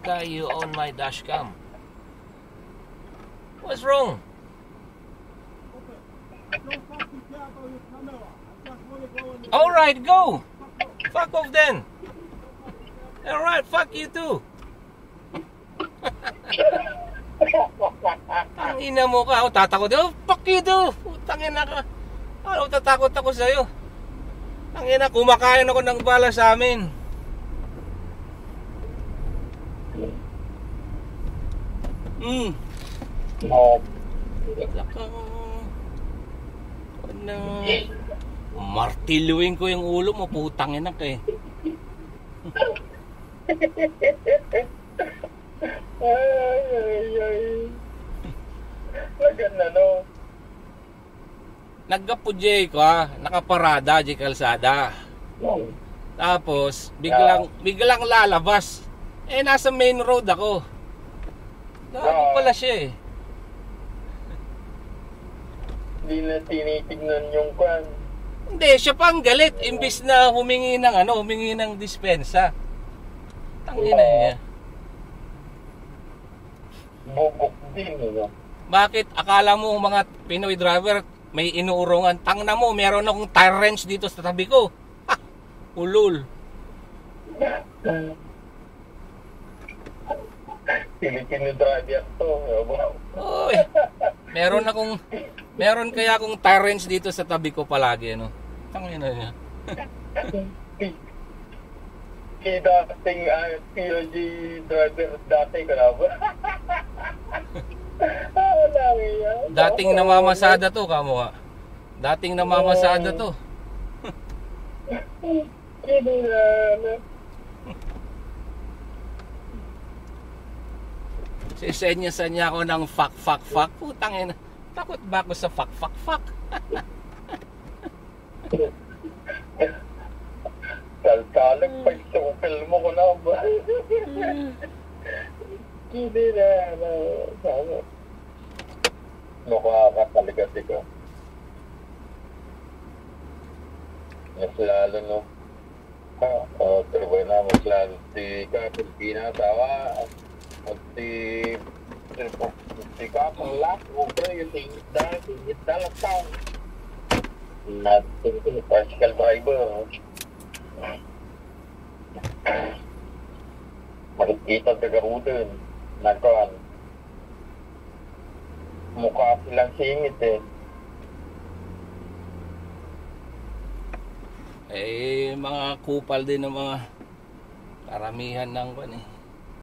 ka, you on my dashcam. What's wrong? Alright, go. Fuck off then. Alright, fuck you too. Tangina mo ka, oh, tatakot. Oh, fuck you too. Tangina ka. Ano, tatakot ako sa'yo. Tangina, kumakain ako ng bala sa amin. Ano? Martiluin ko yung ulo mo, putang ina ka eh. Ay. Maganda no. Nagkapujay ka, nakaparada di kalsada. Tapos biglang lalabas. Eh nasa main road ako. Gago pala siya eh. Hindi na tinitignan yung kwan. Hindi, siya pang galit imbis na humingi ng dispensa. Tangina niya. Bubok din, no? Bakit akala mo mga Pinoy driver may inuurungan? Tangna mo, meron akong tire wrench dito sa tabi ko. Ha! Ulul. Filipino driver to. Oy. Meron kaya akong tire wrench dito sa tabi ko palagi, ano? Tangina niya. Dating PLG driver dati ka na ba? Dating namamasada to, kamo ka. Dating namamasada to. Sisenya-senya ako ng fuck. Putang ina. Takot ba ako sa fuck? Kalkalag pa isukil mo ko na ba? Hindi na. Nakakataligas ikaw. Mas lalo no. Pero na mas lalo si Pilipinas tawa. Si Kapang last over yung tingit na lang tao. Natin ito partial driver. Makikita sa garudan. Nagkawan. Mukha silang singit eh. Mga kupal din ng mga karamihan ng